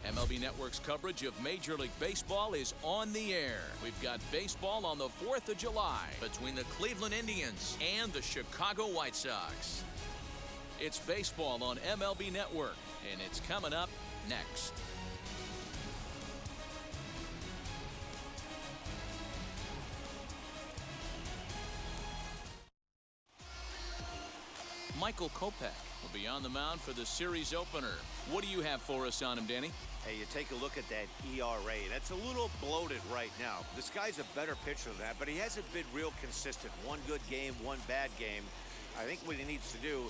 MLB Network's coverage of Major League Baseball is on the air. We've got baseball on the 4th of July between the Cleveland Indians and the Chicago White Sox. It's baseball on MLB Network, and it's coming up next. Michael Kopech will be on the mound for the series opener. What do you have for us on him, Danny? Hey, you take a look at that ERA. That's a little bloated right now. This guy's a better pitcher than that, but he hasn't been real consistent. One good game, one bad game. I think what he needs to do,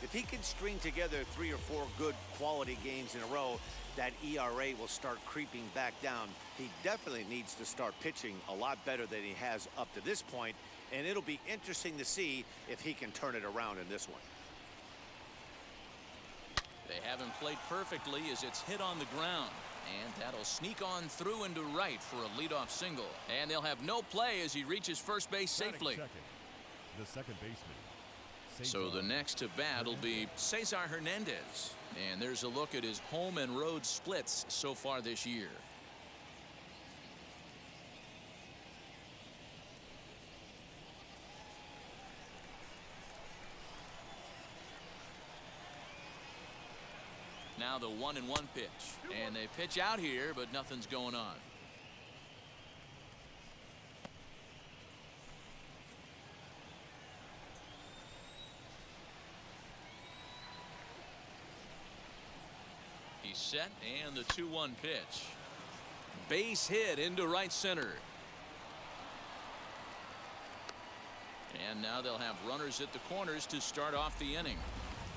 if he can string together 3 or 4 good quality games in a row, that ERA will start creeping back down. He definitely needs to start pitching a lot better than he has up to this point, and it'll be interesting to see if he can turn it around in this one. They haven't played perfectly as it's hit on the ground. And that'll sneak on through into right for a leadoff single. And they'll have no play as he reaches first base safely. The second baseman. So the next to bat will be Cesar Hernandez. And there's a look at his home and road splits so far this year. Now the 1-1 pitch, and they pitch out here, but nothing's going on. He's set, and the 2-1 pitch. Base hit into right center. And now they'll have runners at the corners to start off the inning.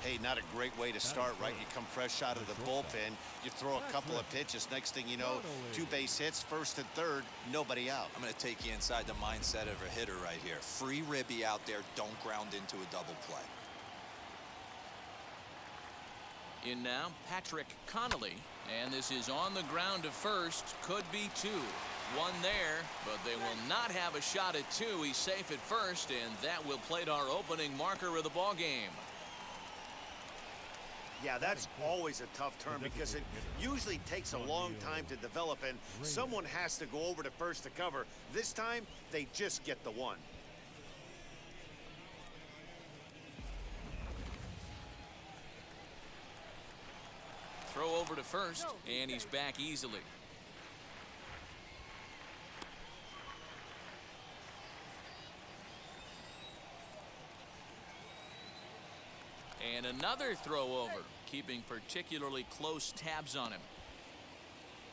Hey, not a great way to start, right? You come fresh out of the bullpen, you throw a couple of pitches. Next thing you know, 2 base hits, first and third, nobody out. I'm going to take you inside the mindset of a hitter right here. Free ribby out there, don't ground into a double play. In now, Patrick Connolly, and this is on the ground to first. Could be 2. 1 there, but they will not have a shot at 2. He's safe at first, and that will plate our opening marker of the ball game. Yeah, that's always a tough turn because it usually takes a long time to develop, and someone has to go over to first to cover. This time, they just get the 1. Throw over to first, and he's back easily. And another throw over, keeping particularly close tabs on him.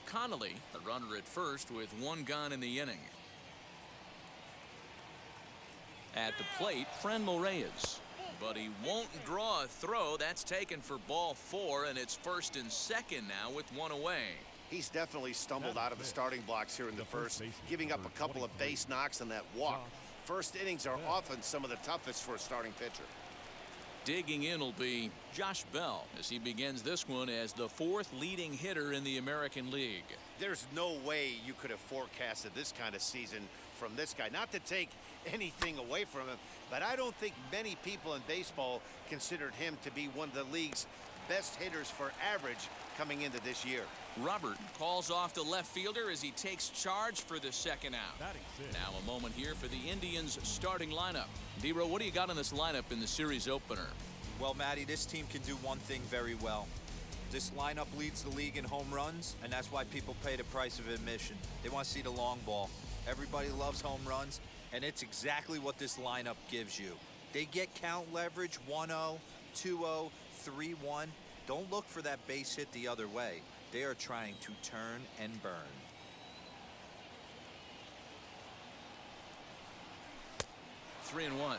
Connolly, the runner at first with 1 gone in the inning. At the plate, Franmil Reyes. But he won't draw a throw. That's taken for ball 4, and it's first and second now with 1 away. He's definitely stumbled out of the starting blocks here in the first, giving up a couple of base knocks and that walk. First innings are often some of the toughest for a starting pitcher. Digging in will be Josh Bell as he begins this one as the 4th leading hitter in the American League. There's no way you could have forecasted this kind of season from this guy. Not to take anything away from him, but I don't think many people in baseball considered him to be one of the league's best hitters for average coming into this year. Robert calls off the left fielder as he takes charge for the second out. Now a moment here for the Indians starting lineup. Dero, what do you got in this lineup in the series opener? Well, Matty, this team can do one thing very well. This lineup leads the league in home runs, and that's why people pay the price of admission. They want to see the long ball. Everybody loves home runs, and it's exactly what this lineup gives you. They get count leverage 1-0, 2-0, 3-1. Don't look for that base hit the other way. They are trying to turn and burn. Three and one.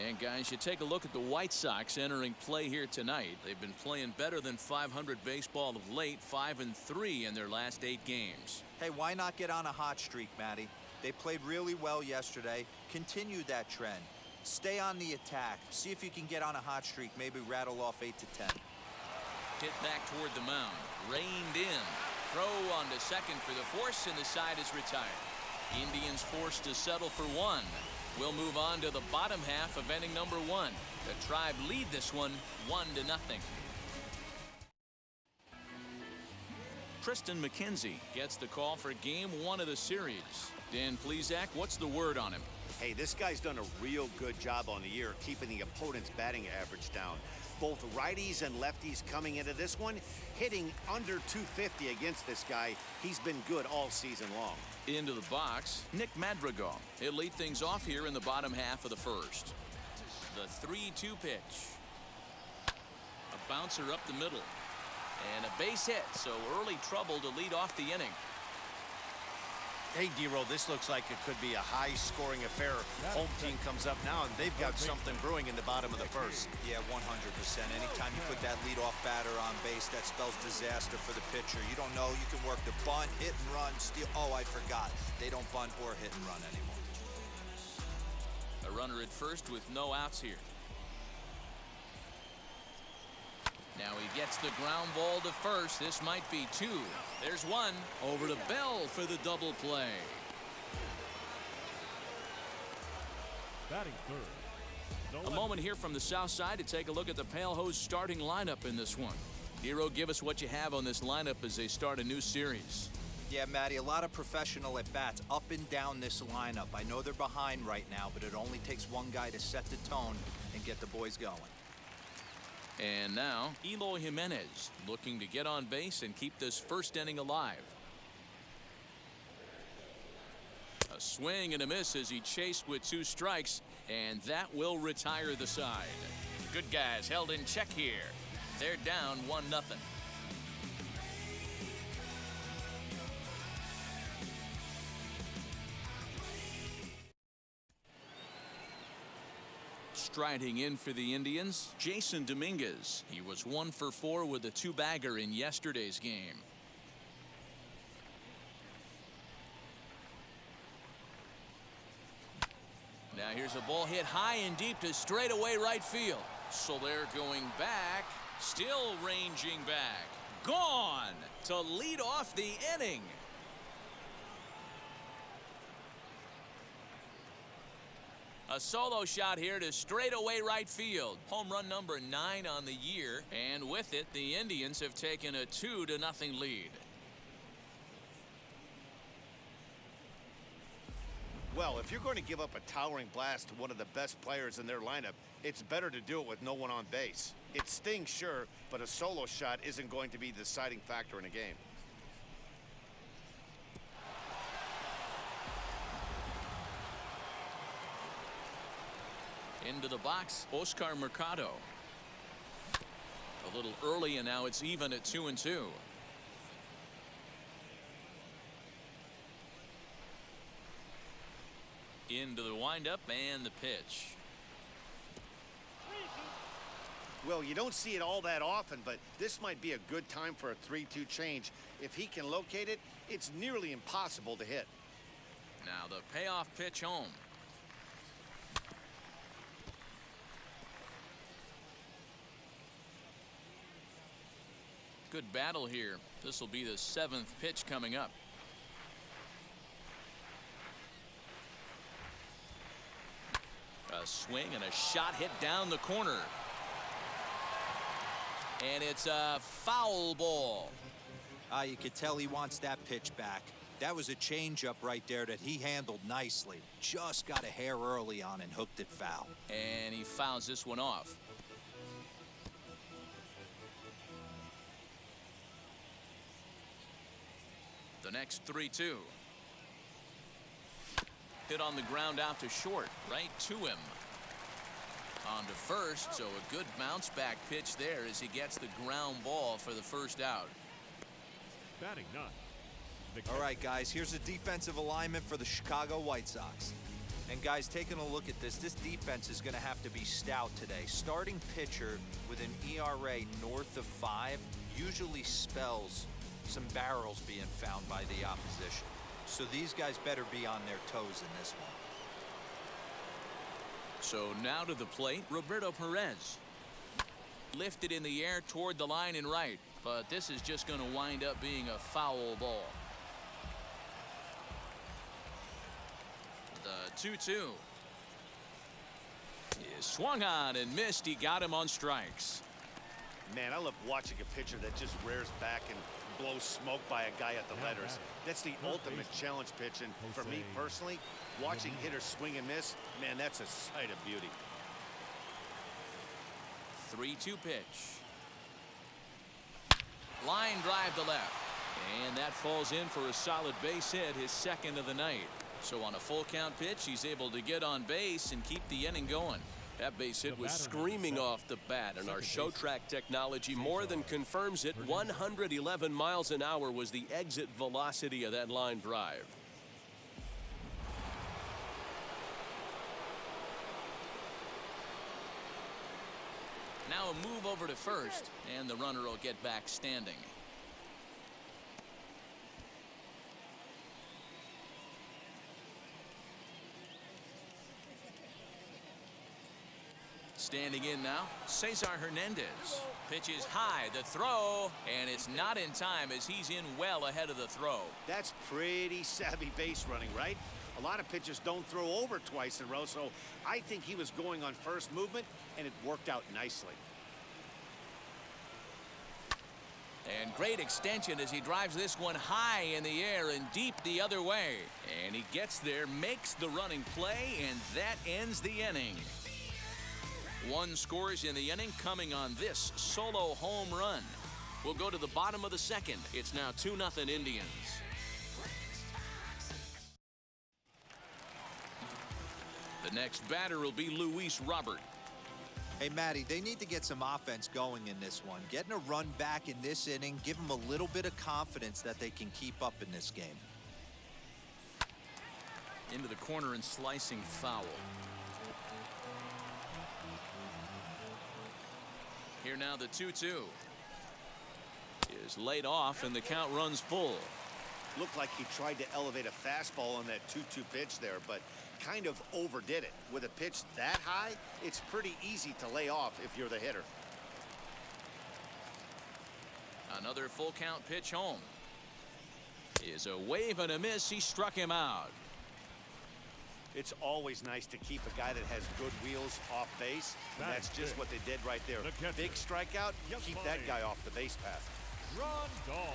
And guys, you take a look at the White Sox entering play here tonight. They've been playing better than .500 baseball of late, 5-3 in their last 8 games. Hey, why not get on a hot streak, Matty? They played really well yesterday. Continue that trend. Stay on the attack. See if you can get on a hot streak. Maybe rattle off 8 to 10. Hit back toward the mound. Reined in. Throw on to second for the force, and the side is retired. Indians forced to settle for 1. We'll move on to the bottom half of inning number 1. The Tribe lead this one 1-0. Tristan McKenzie gets the call for game 1 of the series. Dan Plesac, what's the word on him? Hey, this guy's done a real good job on the year keeping the opponent's batting average down. Both righties and lefties coming into this one, hitting under 250 against this guy. He's been good all season long. Into the box, Nick Madrigal. He'll lead things off here in the bottom half of the first. The 3-2 pitch. A bouncer up the middle. And a base hit, so early trouble to lead off the inning. Hey, D-Roll, this looks like it could be a high-scoring affair. Home team comes up now, and they've got something brewing in the bottom of the first. Yeah, 100%. Anytime you put that leadoff batter on base, that spells disaster for the pitcher. You don't know. You can work the bunt, hit and run, steal. Oh, I forgot. They don't bunt or hit and run anymore. A runner at first with no outs here. Now he gets the ground ball to first. This might be 2. There's 1. Over to Bell for the double play. Batting third. A moment here from the south side to take a look at the Pale Hose starting lineup in this one. Hero, give us what you have on this lineup as they start a new series. Yeah, Matty, a lot of professional at-bats up and down this lineup. I know they're behind right now, but it only takes one guy to set the tone and get the boys going. And now, Eloy Jimenez looking to get on base and keep this first inning alive. A swing and a miss as he chased with 2 strikes, and that will retire the side. Good guys held in check here. They're down 1-0. Striding in for the Indians, Jason Dominguez. He was 1 for 4 with a 2-bagger in yesterday's game. Now here's a ball hit high and deep to straightaway right field. So they're going back, still ranging back. Gone to lead off the inning. A solo shot here to straightaway right field. Home run number 9 on the year, and with it, the Indians have taken a 2-0 lead. Well, if you're going to give up a towering blast to one of the best players in their lineup, it's better to do it with no one on base. It stings, sure, but a solo shot isn't going to be the deciding factor in a game. Into the box, Oscar Mercado. A little early, and now it's even at 2-2. Into the windup and the pitch. Well, you don't see it all that often, but this might be a good time for a 3-2 change. If he can locate it, it's nearly impossible to hit. Now the payoff pitch home. Good battle here. This will be the 7th pitch coming up. A swing and a shot hit down the corner. And it's a foul ball. You could tell he wants that pitch back. That was a changeup right there that he handled nicely. Just got a hair early on and hooked it foul. And he fouls this one off. The next 3-2. Hit on the ground out to short, right to him. On to first, so a good bounce back pitch there as he gets the ground ball for the first out. Batting 9. All right, guys, here's a defensive alignment for the Chicago White Sox. And guys, taking a look at this defense is going to have to be stout today. Starting pitcher with an ERA north of 5 usually spells some barrels being found by the opposition. So these guys better be on their toes in this one. So now to the plate, Roberto Perez. Lifted in the air toward the line and right, but this is just going to wind up being a foul ball. The 2-2 is swung on and missed. He got him on strikes. Man, I love watching a pitcher that just rears back and blow smoke by a guy at the letters. That's the ultimate challenge pitch, and for me personally, watching hitters swing and miss, man, that's a sight of beauty. 3-2 pitch. Line drive to left. And that falls in for a solid base hit, his second of the night. So on a full count pitch, he's able to get on base and keep the inning going. That base hit was screaming off the bat, and our show track technology more than confirms it. 111 miles an hour was the exit velocity of that line drive. Now a move over to first, and the runner will get back standing. Standing in now, Cesar Hernandez. Pitch is high, the throw, and it's not in time as he's in well ahead of the throw. That's pretty savvy base running, right? A lot of pitchers don't throw over twice in a row, so I think he was going on first movement, and it worked out nicely. And great extension as he drives this one high in the air and deep the other way. And he gets there, makes the running play, and that ends the inning. One scores in the inning coming on this solo home run. We'll go to the bottom of the second. It's now 2-0 Indians. The next batter will be Luis Robert. Hey, Matty, they need to get some offense going in this one. Getting a run back in this inning, give them a little bit of confidence that they can keep up in this game. Into the corner and slicing foul. Here now the 2-2 is laid off and the count runs full. Looked like he tried to elevate a fastball on that 2-2 pitch there, but kind of overdid it. With a pitch that high, it's pretty easy to lay off if you're the hitter. Another full count pitch home. Is a wave and a miss. He struck him out. It's always nice to keep a guy that has good wheels off base. And that's just what they did right there. Big strikeout, keep that guy off the base path. Rondal.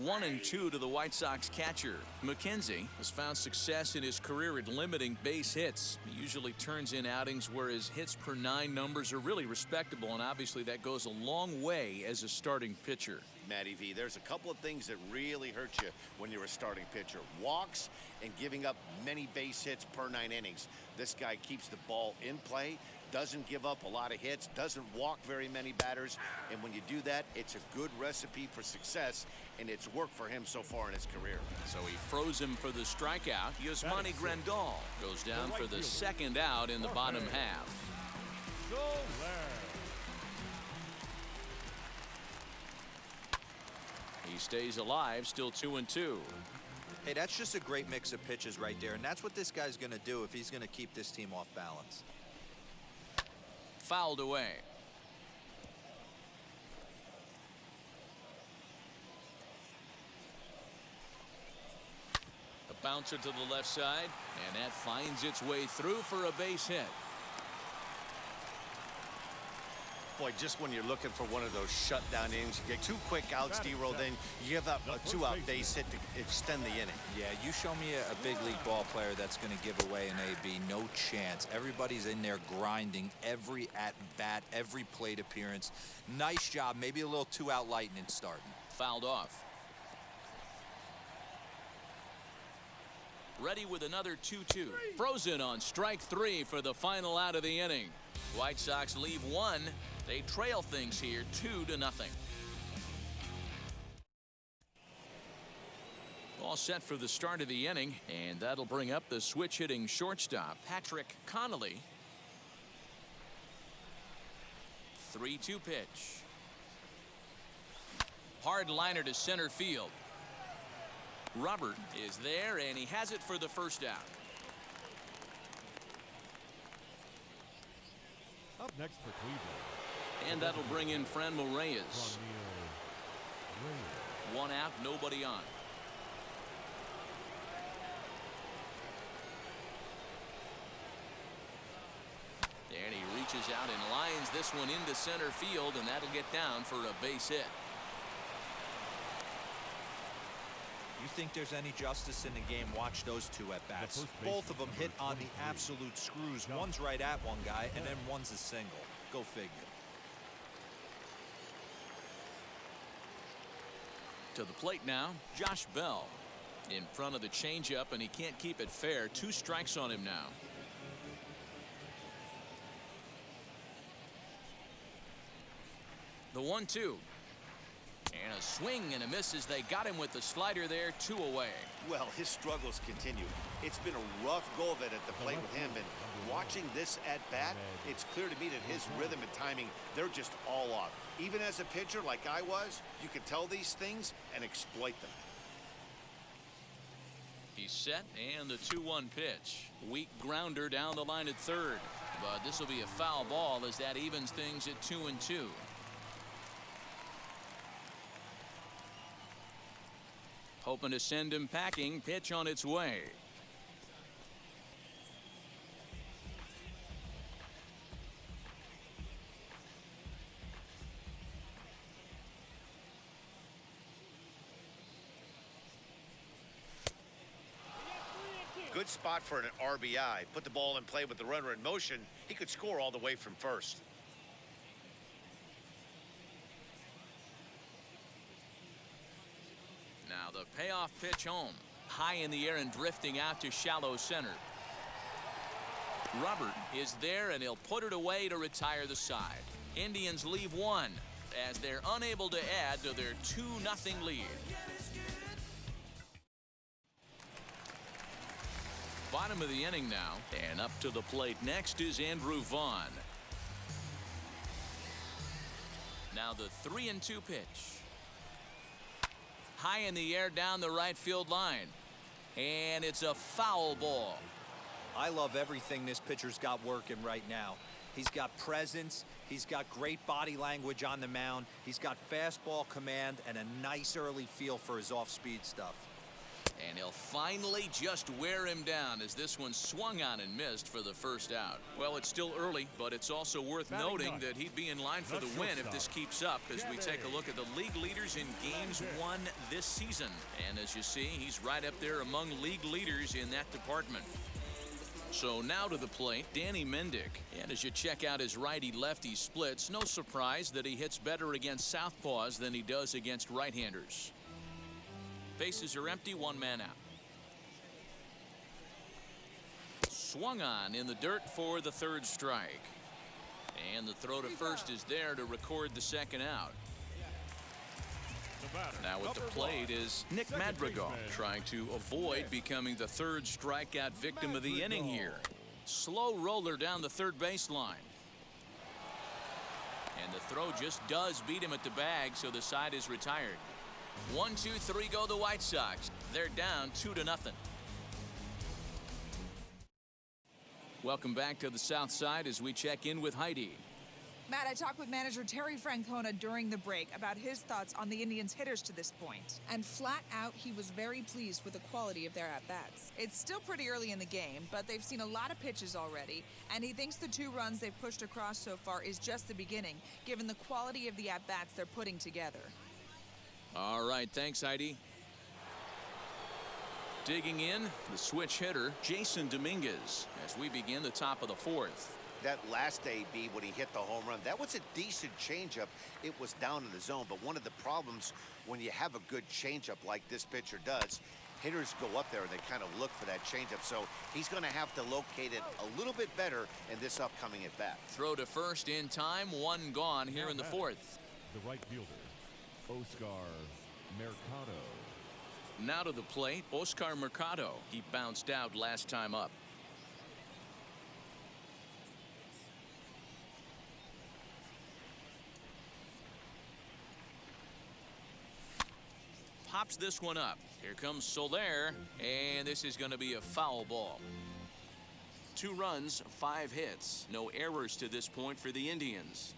1-2 to the White Sox catcher. McKenzie has found success in his career at limiting base hits. He usually turns in outings where his hits per 9 numbers are really respectable, and obviously that goes a long way as a starting pitcher. Matty V, there's a couple of things that really hurt you when you're a starting pitcher. Walks and giving up many base hits per 9 innings. This guy keeps the ball in play, doesn't give up a lot of hits, doesn't walk very many batters, and when you do that, it's a good recipe for success, and it's worked for him so far in his career. So he froze him for the strikeout. Yasmani Grandal goes down for the second out in the bottom half. He stays alive, still 2-2. Hey, that's just a great mix of pitches right there, and that's what this guy's going to do if he's going to keep this team off balance. Fouled away. A bouncer to the left side, and that finds its way through for a base hit. Boy, just when you're looking for one of those shutdown innings, you get 2 quick outs, D-roll, then you give up a 2-out base hit to extend the inning. Yeah, you show me a big league ball player that's going to give away an AB, no chance. Everybody's in there grinding every at-bat, every plate appearance. Nice job, maybe a little 2-out lightning starting. Fouled off. Ready with another 2-2. Frozen on strike 3 for the final out of the inning. White Sox leave 1. They trail things here 2-0. All set for the start of the inning, and that'll bring up the switch hitting shortstop, Patrick Connolly. 3-2 pitch. Hard liner to center field. Robert is there, and he has it for the first out. Up next for Cleveland. And that'll bring in Franmil Reyes. 1 out, nobody on. And he reaches comes out and lines this one into center field, and that'll get down for a base hit. You think there's any justice in the game? Watch those two at bats. Both of them hit on the absolute screws. One's right at one guy, and then one's a single. Go figure. To the plate now, Josh Bell. In front of the changeup, and he can't keep it fair. 2 strikes on him now. The 1-2. And a swing and a miss as they got him with the slider there. 2 away. Well, his struggles continue. It's been a rough go of it at the plate with him, and watching this at bat, it's clear to me that his rhythm and timing, they're just all off. Even as a pitcher like I was, you can tell these things and exploit them. He's set, and the 2-1 pitch. Weak grounder down the line at third, but this will be a foul ball as that evens things at 2-2. Hoping to send him packing. Pitch on its way. Good spot for an RBI. Put the ball in play with the runner in motion. He could score all the way from first. Now the payoff pitch home. High in the air and drifting out to shallow center. Robert is there, and he'll put it away to retire the side. Indians leave 1 as they're unable to add to their 2-0 lead. Bottom of the inning now, and up to the plate next is Andrew Vaughn. Now the 3-2 pitch. High in the air down the right field line, and it's a foul ball. I love everything this pitcher's got working right now. He's got presence. He's got great body language on the mound. He's got fastball command and a nice early feel for his off-speed stuff. And he'll finally just wear him down as this one swung on and missed for the first out. Well, it's still early, but it's also worth noting that he'd be in line for the win if this keeps up as we take a look at the league leaders in games won this season. And as you see, he's right up there among league leaders in that department. So now to the plate, Danny Mendick. And as you check out his righty-lefty splits, no surprise that he hits better against southpaws than he does against right-handers. Bases are empty, 1 man out. Swung on in the dirt for the 3rd strike. And the throw to first is there to record the 2nd out. Now at the plate is Nick Madrigal, trying to avoid becoming the 3rd strikeout victim of the inning here. Slow roller down the 3rd baseline. And the throw just does beat him at the bag, so the side is retired. 1, 2, 3 go the White Sox. They're down 2-0. Welcome back to the South Side as we check in with Heidi. Matt, I talked with manager Terry Francona during the break about his thoughts on the Indians' hitters to this point. And flat out, he was very pleased with the quality of their at-bats. It's still pretty early in the game, but they've seen a lot of pitches already, and he thinks the 2 runs they've pushed across so far is just the beginning, given the quality of the at-bats they're putting together. All right, thanks, Heidi. Digging in, the switch hitter, Jason Dominguez, as we begin the top of the 4th. That last AB when he hit the home run, that was a decent changeup. It was down in the zone, but one of the problems when you have a good changeup like this pitcher does, hitters go up there and they kind of look for that changeup. So he's going to have to locate it a little bit better in this upcoming at bat. Throw to first in time, 1 gone here in the 4th. The right fielder, Oscar Mercado. Now to the plate, Oscar Mercado. He bounced out last time up. Pops this one up. Here comes Soler, and this is going to be a foul ball. 2 runs, 5 hits. No errors to this point for the Indians.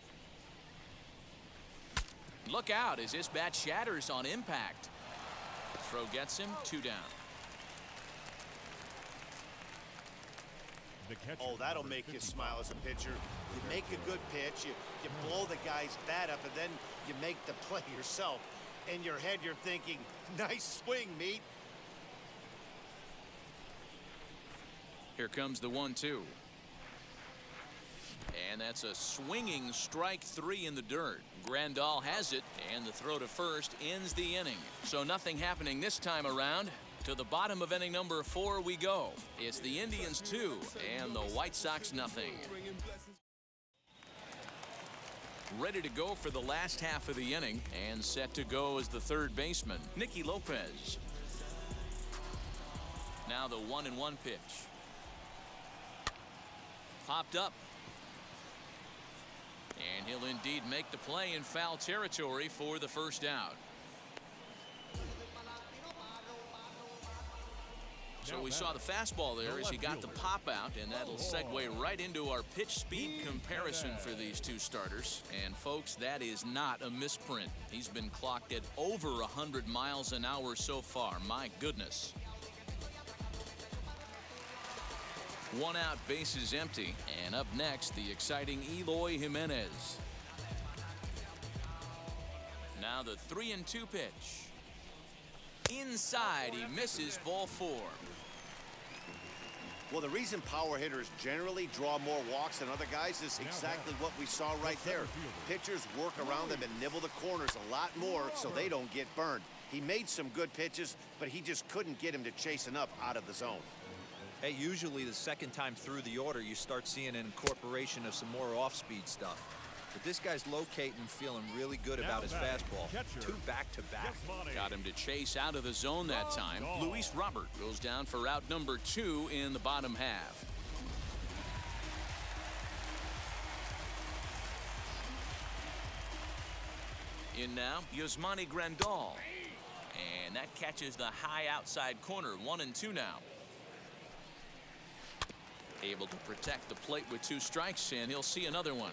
Look out as this bat shatters on impact. Throw gets him, 2 down. The catcher, Oh, that'll number make you 55. smile as a pitcher. You make a good pitch, you blow the guy's bat up, and then you make the play yourself. In your head, you're thinking, nice swing, meat. Here comes the 1-2. And that's a swinging strike 3 in the dirt. Grandal has it, and the throw to first ends the inning. So nothing happening this time around. To the bottom of inning number 4 we go. It's the Indians 2 and the White Sox nothing. Ready to go for the last half of the inning, and set to go as the third baseman, Nicky Lopez. Now the 1-1 pitch. Popped up. And he'll indeed make the play in foul territory for the first out. So we saw the fastball there as he got the pop out, and that'll segue right into our pitch speed comparison for these two starters. And folks, that is not a misprint. He's been clocked at over 100 miles an hour so far. My goodness. 1 out, bases empty, and up next, the exciting Eloy Jimenez. Now the 3-2 pitch. Inside, he misses, ball 4. Well, the reason power hitters generally draw more walks than other guys is exactly what we saw right there. Pitchers work around them and nibble the corners a lot more so they don't get burned. He made some good pitches, but he just couldn't get him to chase enough out of the zone. Hey, usually the second time through the order, you start seeing an incorporation of some more off-speed stuff. But this guy's locating and feeling really good about his fastball. 2 back-to-back. Got him to chase out of the zone that time. Luis Robert goes down for out number 2 in the bottom half. In now, Yasmani Grandal. And that catches the high outside corner. 1-2 now. Able to protect the plate with 2 strikes, and he'll see another one.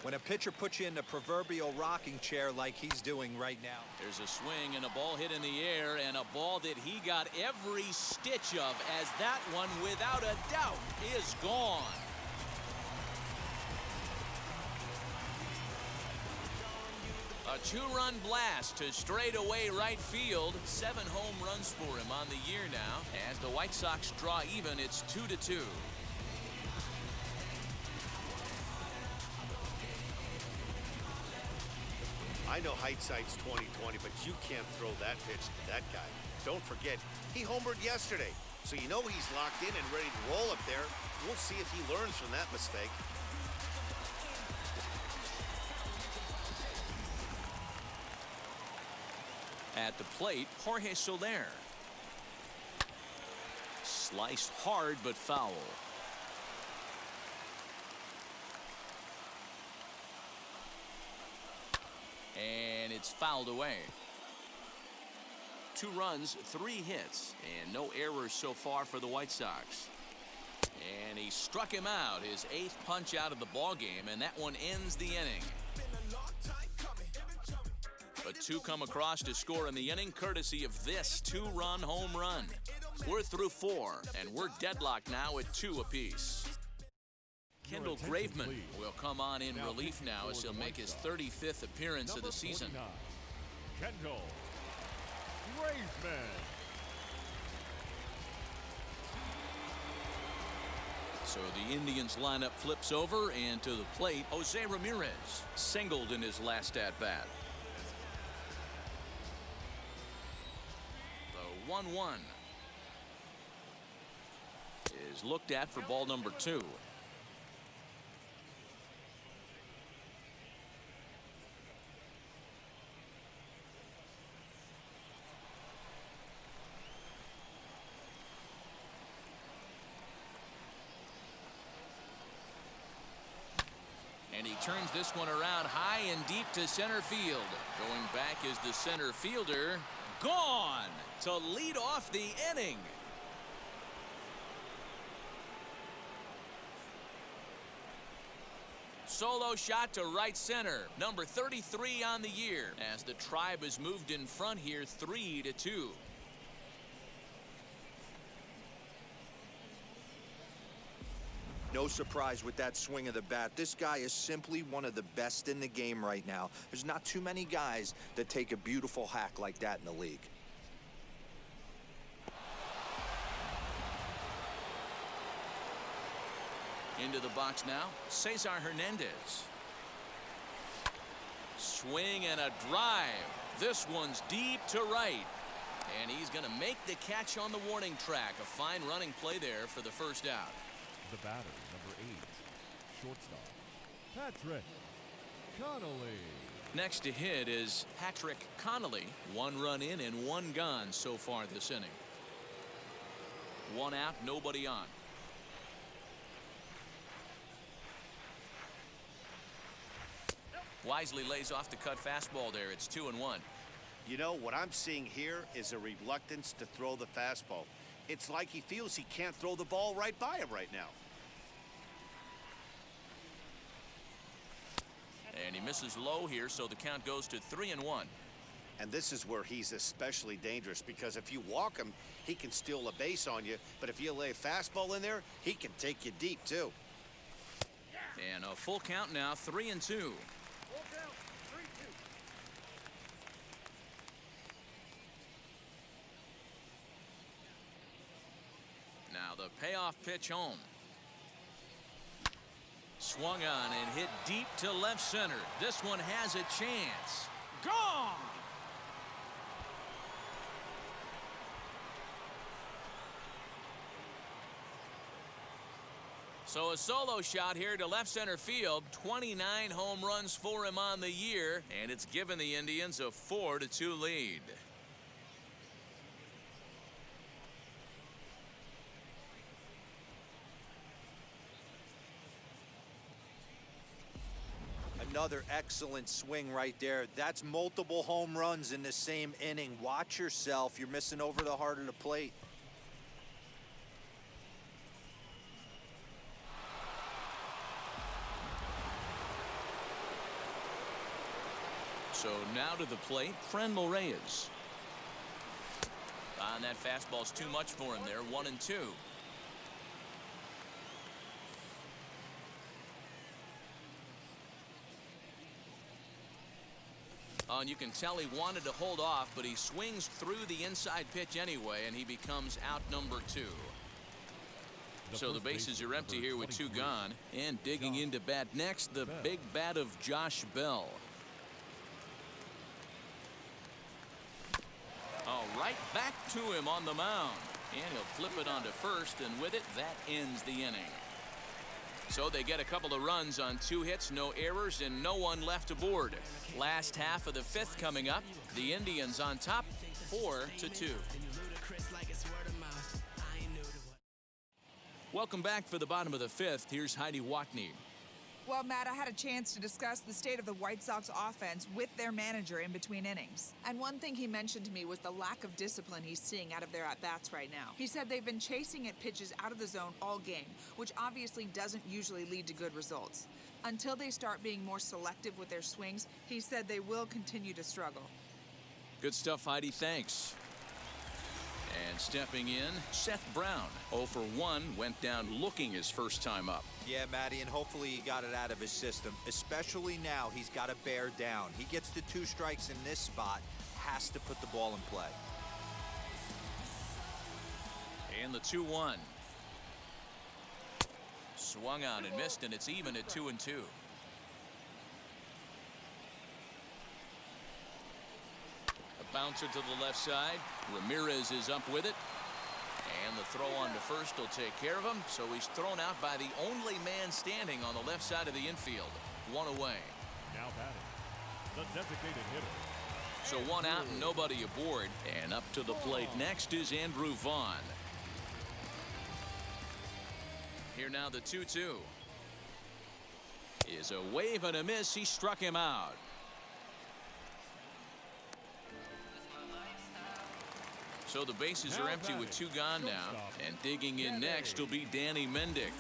When a pitcher puts you in the proverbial rocking chair like he's doing right now. There's a swing and a ball hit in the air, and a ball that he got every stitch of, as that one, without a doubt, is gone. A 2-run blast to straightaway right field. 7 home runs for him on the year now. As the White Sox draw even, it's 2-2. I know hindsight's 20/20, but you can't throw that pitch to that guy. Don't forget, he homered yesterday, so you know he's locked in and ready to roll up there. We'll see if he learns from that mistake. At the plate, Jorge Soler. Sliced hard but foul. And it's fouled away. 2 runs, 3 hits, and no errors so far for the White Sox. And he struck him out, his 8th punch out of the ball game, and that one ends the inning. But 2 come across to score in the inning, courtesy of this 2-run home run. We're through 4, and we're deadlocked now at 2 apiece. Kendall Graveman will come on in relief now as he'll make his 35th appearance of the season. Kendall Graveman. So the Indians lineup flips over, and to the plate, Jose Ramirez singled in his last at-bat. The 1-1 is looked at for ball number 2. And he turns this one around high and deep to center field. Going back is the center fielder. Gone to lead off the inning. Solo shot to right center. Number 33 on the year, as the Tribe has moved in front here 3-2. No surprise with that swing of the bat. This guy is simply one of the best in the game right now. There's not too many guys that take a beautiful hack like that in the league. Into the box now, Cesar Hernandez. Swing and a drive. This one's deep to right. And he's going to make the catch on the warning track. A fine running play there for the first out. The batter, number 8, shortstop, Patrick Connolly. Next to hit is Patrick Connolly. 1 run in and 1 gone so far this inning. 1 out, nobody on. Wisely lays off the cut fastball there. It's 2-1. You know, what I'm seeing here is a reluctance to throw the fastball. It's like he feels he can't throw the ball right by him right now. And he misses low here, so the count goes to 3-1. And this is where he's especially dangerous, because if you walk him, he can steal a base on you. But if you lay a fastball in there, he can take you deep, too. And a full count now, 3-2. Now the payoff pitch home. Swung on and hit deep to left center. This one has a chance. Gone! So a solo shot here to left center field. 29 home runs for him on the year, and it's given the Indians a 4-2 lead. Another excellent swing right there. That's multiple home runs in the same inning. Watch yourself. You're missing over the heart of the plate. So now to the plate, Franmil Reyes. And that fastball's too much for him there, 1-2. Oh, and you can tell he wanted to hold off, but he swings through the inside pitch anyway, and he becomes out number 2. So the bases are empty here with 2 gone. And digging into bat next, the big bat of Josh Bell. Oh, right back to him on the mound. And he'll flip it onto first, and with it, that ends the inning. So they get a couple of runs on 2 hits, no errors, and no one left aboard. Last half of the 5th coming up. The Indians on top, 4-2. Welcome back for the bottom of the 5th. Here's Heidi Wackney. Well, Matt, I had a chance to discuss the state of the White Sox offense with their manager in between innings. And one thing he mentioned to me was the lack of discipline he's seeing out of their at-bats right now. He said they've been chasing at pitches out of the zone all game, which obviously doesn't usually lead to good results. Until they start being more selective with their swings, he said they will continue to struggle. Good stuff, Heidi. Thanks. And stepping in, Seth Brown. 0 for 1, went down looking his first time up. Yeah, Matty, and hopefully he got it out of his system. Especially now, he's got to bear down. He gets the 2 strikes in this spot, has to put the ball in play. And the 2-1. Swung on and missed, and it's even at 2-2. A bouncer to the left side. Ramirez is up with it. And the throw on to first will take care of him. So he's thrown out by the only man standing on the left side of the infield. 1 away. Now batting, the designated hitter. So 1 out and nobody aboard. And up to the plate next is Andrew Vaughn. Here now the 2-2. Is a wave and a miss. He struck him out. So the bases are empty with 2 gone now. And digging in next will be Danny Mendick.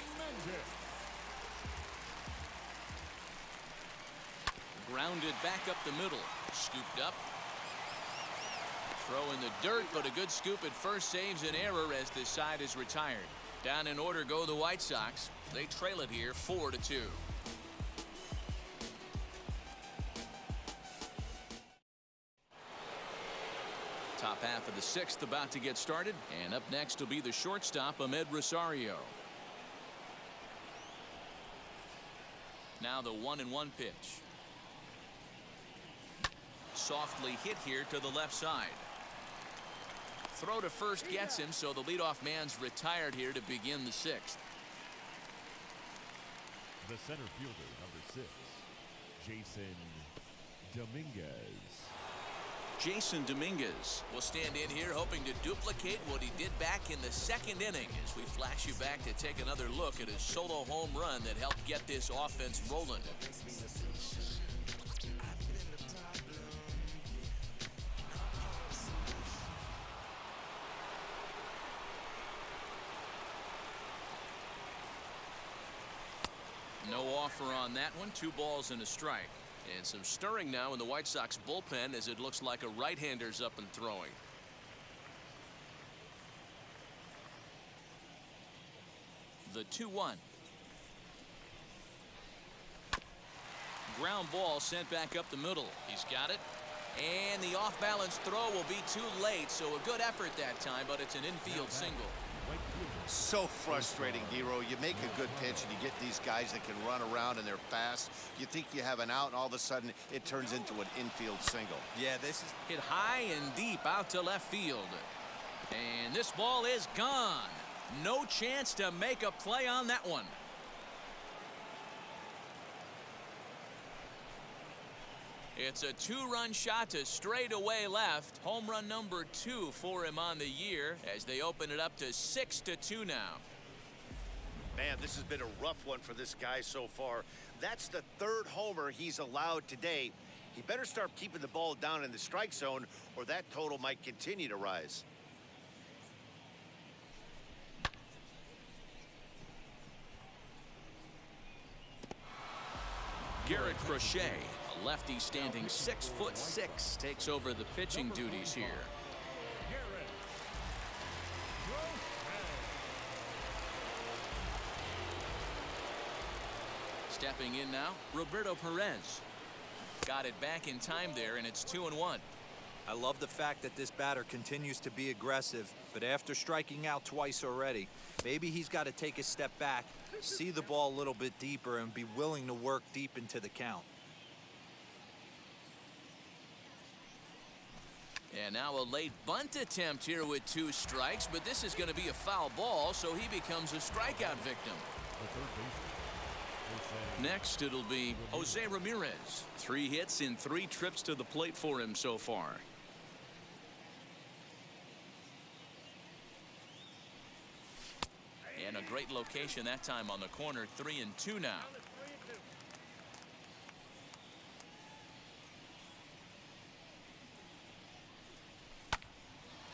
Grounded back up the middle. Scooped up. Throw in the dirt, but a good scoop at first saves an error as this side is retired. Down in order go the White Sox. They trail it here 4-2. Top half of the sixth about to get started, and up next will be the shortstop, Ahmed Rosario. Now the 1-1 pitch. Softly hit here to the left side. Throw to first gets him, so the leadoff man's retired here to begin the sixth. The center fielder, number 6, Jason Dominguez. Jason Dominguez will stand in here hoping to duplicate what he did back in the second inning as we flash you back to take another look at his solo home run that helped get this offense rolling. No offer on that one. 2 balls and a strike. And some stirring now in the White Sox bullpen as it looks like a right-hander's up and throwing. The 2-1. Ground ball sent back up the middle. He's got it. And the off-balance throw will be too late, so a good effort that time, but it's an infield single. So frustrating, Dero. You make a good pitch and you get these guys that can run around and they're fast. You think you have an out, and all of a sudden it turns into an infield single. Yeah, this is Hit high and deep out to left field. And this ball is gone. No chance to make a play on that one. It's a 2-run shot to straightaway left. Home run number 2 for him on the year as they open it up to 6-2 now. Man, this has been a rough one for this guy so far. That's the 3rd homer he's allowed today. He better start keeping the ball down in the strike zone or that total might continue to rise. Garrett Crochet, a lefty standing 6'6", takes over the pitching duties here. Stepping in now, Roberto Perez. Got it back in time there, and it's 2-1. I love the fact that this batter continues to be aggressive, but after striking out twice already, maybe he's got to take a step back, see the ball a little bit deeper, and be willing to work deep into the count. And now a late bunt attempt here with 2 strikes, but this is going to be a foul ball, so he becomes a strikeout victim. Next, it'll be Jose Ramirez. 3 hits in 3 trips to the plate for him so far. And a great location that time on the corner. 3-2 now.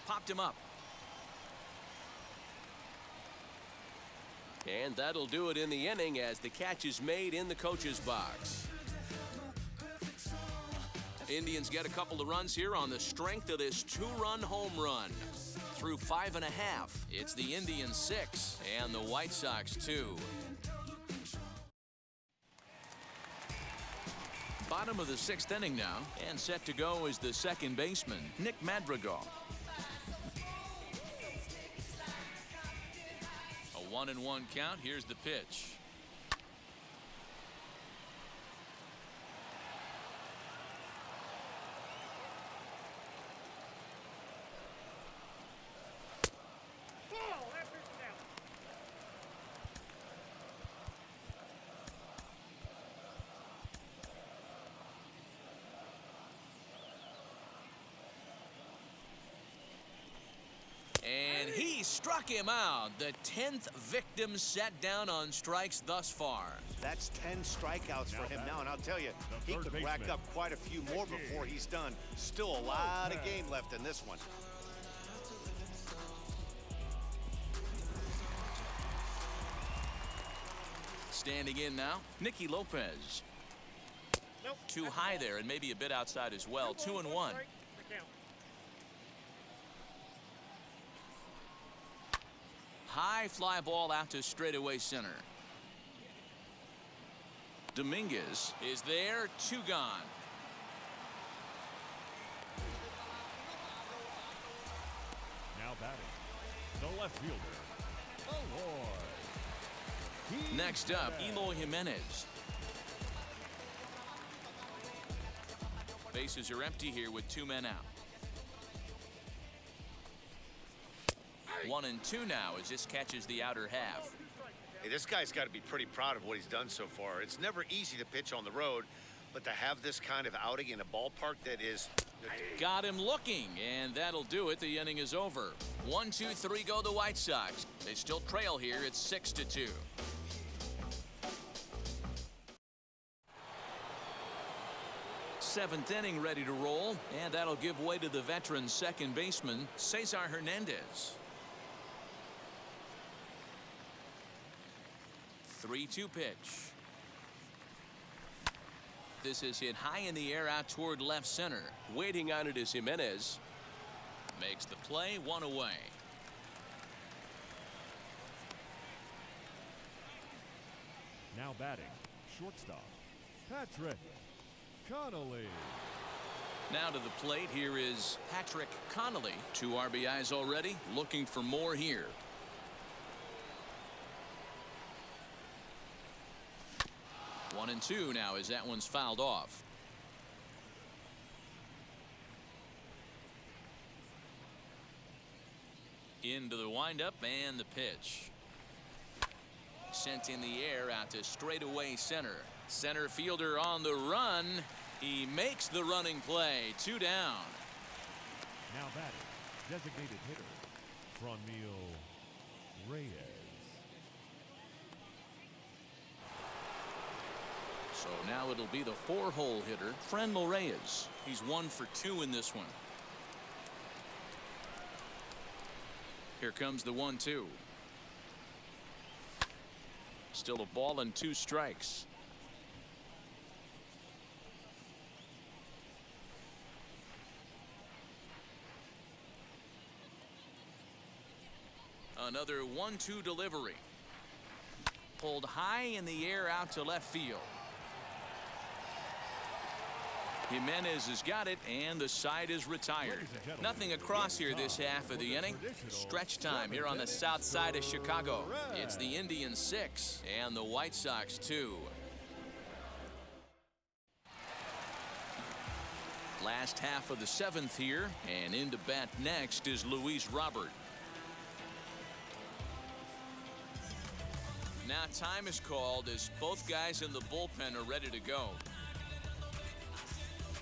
Popped him up. And that'll do it in the inning as the catch is made in the coach's box. Indians get a couple of runs here on the strength of this 2-run home run. Through 5 1/2, it's the Indians 6 and the White Sox 2. Bottom of the 6th inning now, and set to go is the second baseman, Nick Madrigal. A 1-1 count. Here's the pitch. And he struck him out. The 10th victim set down on strikes thus far. That's 10 strikeouts for him now, and I'll tell you, he could rack up quite a few more before he's done. Still a lot of game left in this one. Standing in now, Nicky Lopez. Too high there and maybe a bit outside as well. 2-1. High fly ball out to straightaway center. Dominguez is there, 2 gone. Now batting, the left fielder, Eloy. Next up, Eloy Jimenez. Bases are empty here with 2 men out. 1-2 now as this catches the outer half. Hey, this guy's got to be pretty proud of what he's done so far. It's never easy to pitch on the road, but to have this kind of outing in a ballpark that is... Got him looking, and that'll do it. The inning is over. 1, 2, 3 go the White Sox. They still trail here. It's 6-2. Seventh inning ready to roll, and that'll give way to the veteran second baseman, Cesar Hernandez. 3-2 pitch. This is hit high in the air out toward left center. Waiting on it is Jimenez. Makes the play, 1 away. Now batting, shortstop, Patrick Connolly. Now to the plate, here is Patrick Connolly. 2 RBIs already, looking for more here. One and two now as that one's fouled off. Into the windup and the pitch. Sent in the air out to straightaway center. Center fielder on the run. He makes the running play. 2 down. Now batting, designated hitter, Franmil Reyes. So now it'll be the 4-hole hitter, Franmil Reyes. He's 1 for 2 in this one. Here comes the 1-2. Still a ball and 2 strikes. Another 1-2 delivery. Pulled high in the air out to left field. Jimenez has got it, and the side is retired. Nothing across here this half of the inning. Stretch time here on the south side of Chicago. It's the Indians 6 and the White Sox 2. Last half of the 7th here, and into bat next is Luis Robert. Now time is called as both guys in the bullpen are ready to go.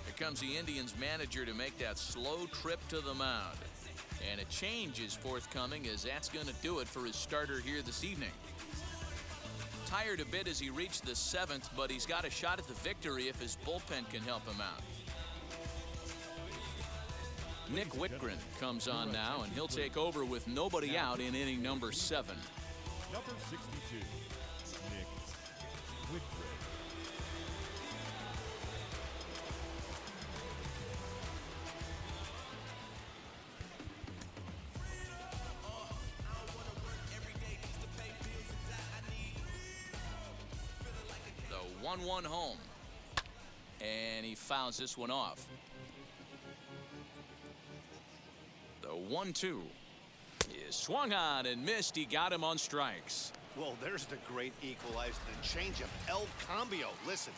Here comes the Indians manager to make that slow trip to the mound. And a change is forthcoming as that's going to do it for his starter here this evening. Tired a bit as he reached the 7th, but he's got a shot at the victory if his bullpen can help him out. Nick Whitgren comes on now, and he'll take over with nobody out in inning number 7. Number 62, Nick Whitgren. The 1-1 home. And he fouls this one off. The 1-2 is swung on and missed. He got him on strikes. Well, there's the great equalizer, the changeup, El Cambio. Listen,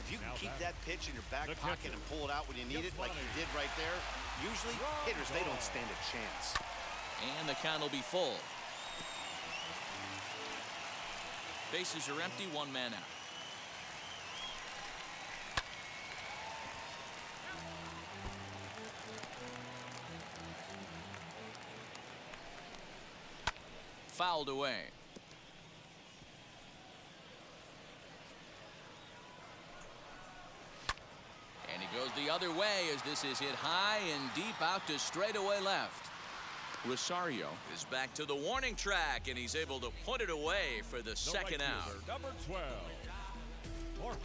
if you can keep that pitch in your back pocket and pull it out when you need it, like you did right there, usually hitters, they don't stand a chance. And the count will be full. Bases are empty, 1 man out. Fouled away. And he goes the other way as this is hit high and deep out to straightaway left. Rosario is back to the warning track, and he's able to put it away for the second out. Number 12, Jorge.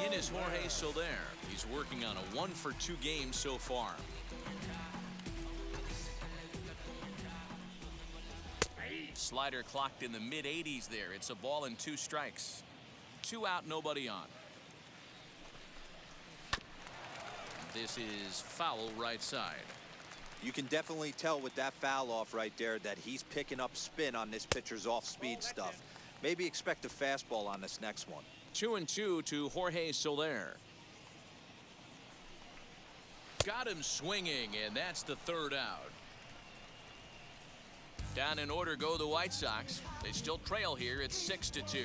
In is Jorge Soler. He's working on a 1 for 2 game so far. Slider clocked in the mid-80s there. It's a ball and 2 strikes. 2 out, nobody on. This is foul right side. You can definitely tell with that foul off right there that he's picking up spin on this pitcher's off-speed stuff. Maybe expect a fastball on this next one. 2-2 to Jorge Soler. Got him swinging, and that's the 3rd out. Down in order go the White Sox. They still trail here. It's 6-2.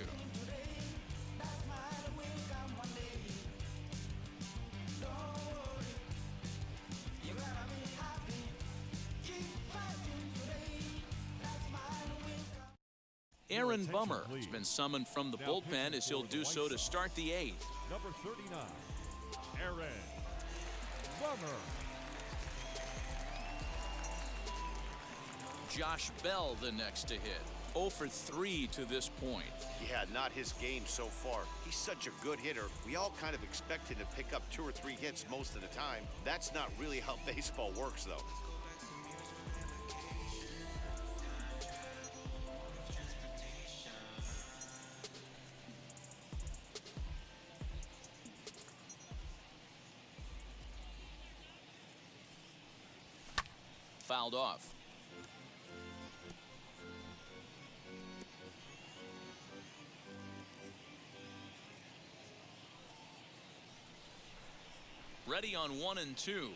Aaron Bummer has been summoned from the bullpen as he'll do so to start the 8th. Number 39, Aaron Bummer. Josh Bell the next to hit. 0 for 3 to this point. Yeah, not his game so far. He's such a good hitter. We all kind of expect him to pick up 2 or 3 hits most of the time. That's not really how baseball works, though. Fouled off. Ready on 1 and 2.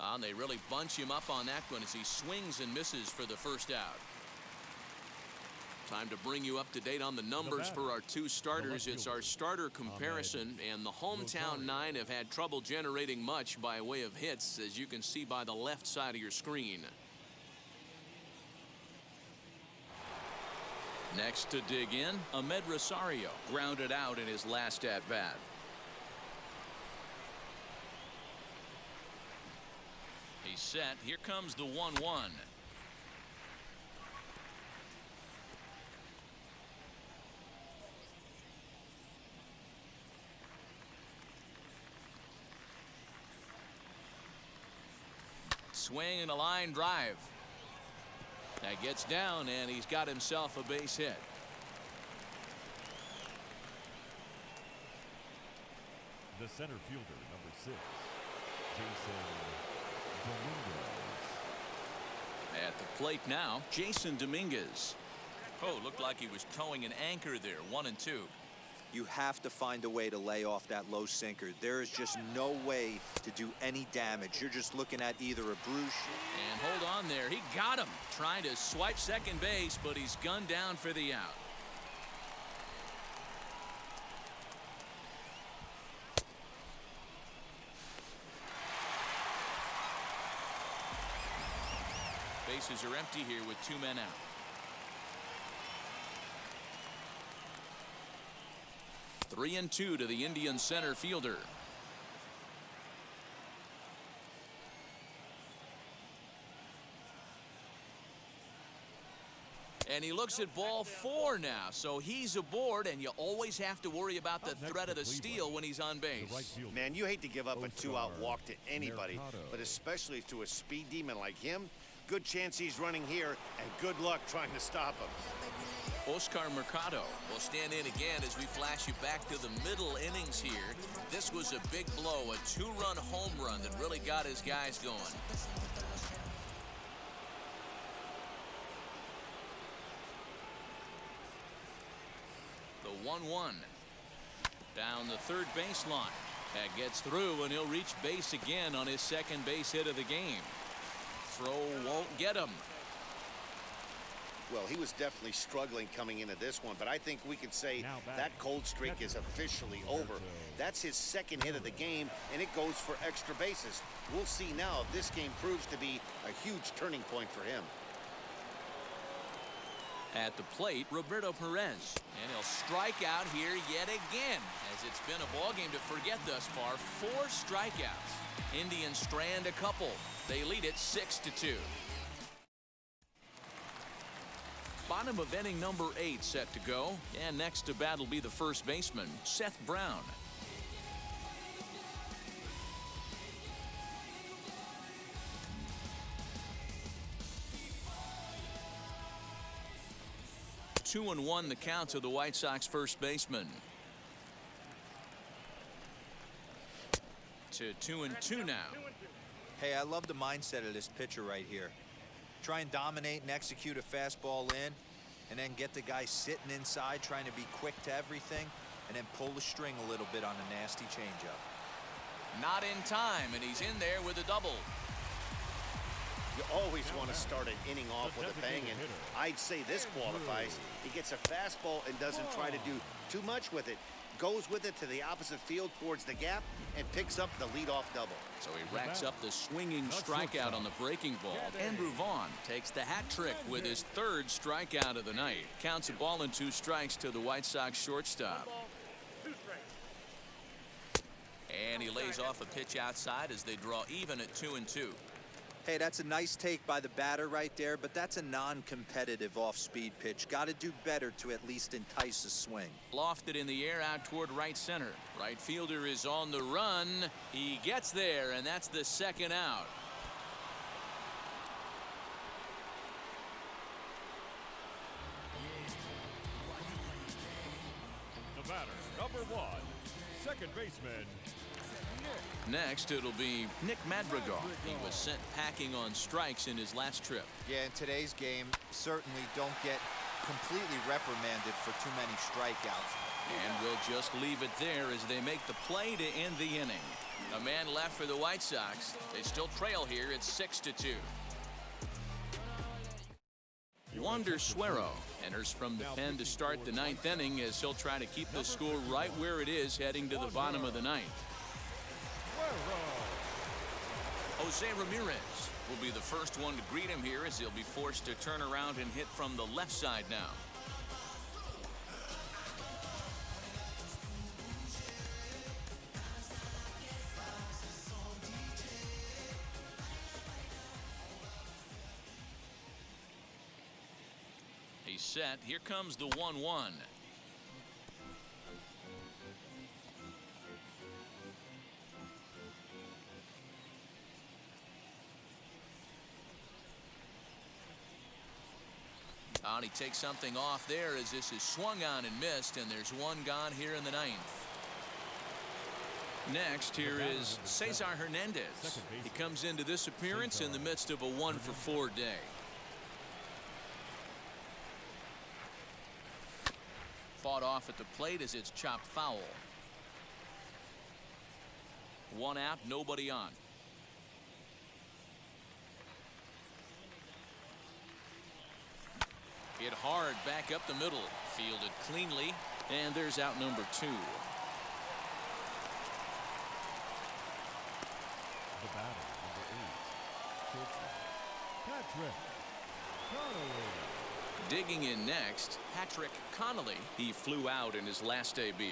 And they really bunch him up on that one as he swings and misses for the 1st out. Time to bring you up to date on the numbers for our 2 starters. It's our starter comparison, and the hometown 9 have had trouble generating much by way of hits, as you can see by the left side of your screen. Next to dig in, Ahmed Rosario grounded out in his last at-bat. He's set. Here comes the 1-1. Swing and a line drive. That gets down, and he's got himself a base hit. The center fielder, number 6, Jason Dominguez. At the plate now, Jason Dominguez. Oh, looked like he was towing an anchor there. 1 and 2. You have to find a way to lay off that low sinker. There is just no way to do any damage. You're just looking at either a Bruce. And hold on there. He got him. Trying to swipe second base, but he's gunned down for the out. Bases are empty here with 2 men out. Three and 2 to the Indian center fielder. And he looks at ball 4 now, so he's aboard, and you always have to worry about the threat of the steal when he's on base. Man, you hate to give up a 2-out walk to anybody, but especially to a speed demon like him. Good chance he's running here, and good luck trying to stop him. Oscar Mercado will stand in again as we flash you back to the middle innings here. This was a big blow, a 2-run home run that really got his guys going. The 1-1 down the third baseline. That gets through, and he'll reach base again on his second base hit of the game. Throw won't get him. Well, he was definitely struggling coming into this one, but I think we can say that cold streak is officially over. That's his second hit of the game, and it goes for extra bases. We'll see now if this game proves to be a huge turning point for him. At the plate, Roberto Perez. And he'll strike out here yet again, as it's been a ball game to forget thus far. 4 strikeouts. Indians strand a couple. They lead it 6-2. Bottom of inning number 8 set to go. And next to bat will be the first baseman, Seth Brown. 2-1 the count to the White Sox first baseman. To 2-2 now. Hey, I love the mindset of this pitcher right here. Try and dominate and execute a fastball in, and then get the guy sitting inside trying to be quick to everything, and then pull the string a little bit on a nasty changeup. Not in time, and he's in there with a double. You always want to start an inning off with a bang, and I'd say this qualifies. He gets a fastball and doesn't try to do too much with it. Goes with it to the opposite field towards the gap and picks up the leadoff double. So he racks up the swinging strikeout on the breaking ball. Andrew Vaughn takes the hat trick with his 3rd strikeout of the night. Counts a ball and 2 strikes to the White Sox shortstop. And he lays off a pitch outside as they draw even at 2-2. Hey, that's a nice take by the batter right there, but that's a non-competitive off-speed pitch. Got to do better to at least entice a swing. Lofted in the air out toward right center. Right fielder is on the run. He gets there, and that's the 2nd out. The batter, number 1, second baseman, Next, it'll be Nick Madrigal. He was sent packing on strikes in his last trip. Yeah, in today's game, certainly don't get completely reprimanded for too many strikeouts. And we'll just leave it there as they make the play to end the inning. A man left for the White Sox. They still trail here. It's 6-2. Wander Suero enters from the pen to start the 9th inning as he'll try to keep the score right where it is heading to the bottom of the 9th. Jose Ramirez will be the first one to greet him here as he'll be forced to turn around and hit from the left side now. He's set. Here comes the 1-1. He takes something off there as this is swung on and missed, and there's one gone here in the 9th. Next, here is Cesar Hernandez. He comes into this appearance in the midst of a 1-for-4 day. Fought off at the plate as it's chopped foul. 1 out, nobody on. Hit hard back up the middle. Fielded cleanly. And there's out number 2. The batter, number 8, shortstop, Patrick Connolly. Digging in next, Patrick Connolly. He flew out in his last AB.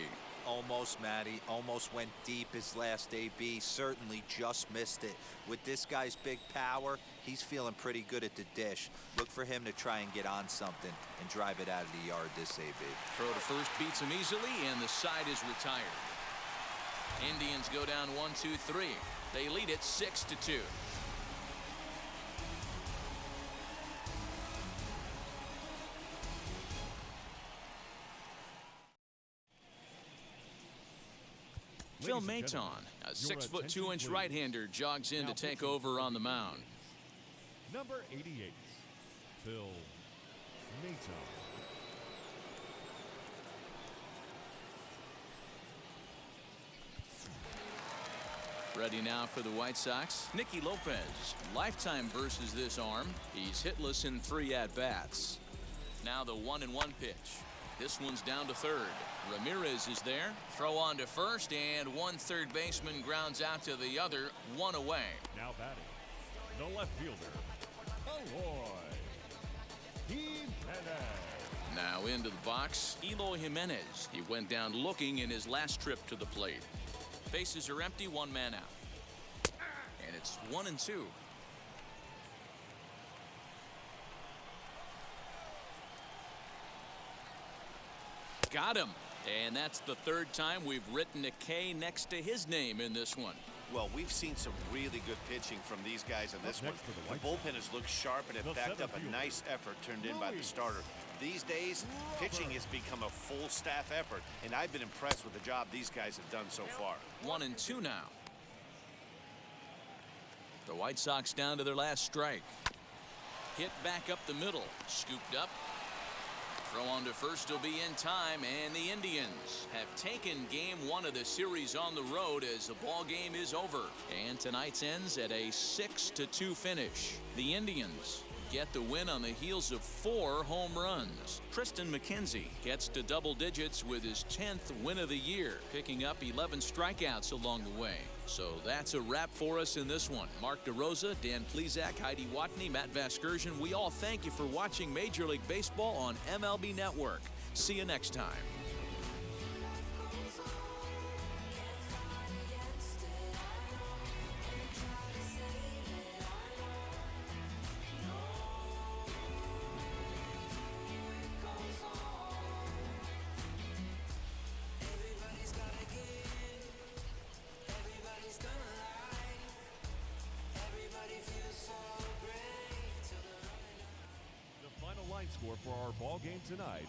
Almost, Matty. Almost went deep his last AB. Certainly just missed it. With this guy's big power, he's feeling pretty good at the dish. Look for him to try and get on something and drive it out of the yard this AB. Throw to first beats him easily, and the side is retired. Indians go down 1-2-3. They lead it 6-2. Phil Maton, a 6'2" right-hander, jogs in to take over on the mound. Number 88, Phil Maton. Ready now for the White Sox. Nicky Lopez, lifetime versus this arm. He's hitless in 3 at-bats. Now the 1-1 pitch. This one's down to third. Ramirez is there. Throw on to first, and one third baseman grounds out to the other, 1 away. Now batting, the left fielder, Aloy. Now into the box, Eloy Jimenez. He went down looking in his last trip to the plate. Bases are empty, one man out. And it's 1-2. Got him. And that's the third time we've written a K next to his name in this one. Well, we've seen some really good pitching from these guys in this one. The bullpen has looked sharp and it backed up a nice effort turned in by the starter. These days, pitching has become a full staff effort, and I've been impressed with the job these guys have done so far. 1-2 now. The White Sox down to their last strike. Hit back up the middle, scooped up. Throw on to first will be in time, and the Indians have taken game one of the series on the road as the ball game is over. And tonight's ends at a 6-2 finish. The Indians get the win on the heels of 4 home runs. Tristan McKenzie gets to double digits with his 10th win of the year, picking up 11 strikeouts along the way. So that's a wrap for us in this one. Mark DeRosa, Dan Plesac, Heidi Watney, Matt Vasgersian, we all thank you for watching Major League Baseball on MLB Network. See you next time. Score for our ball game tonight.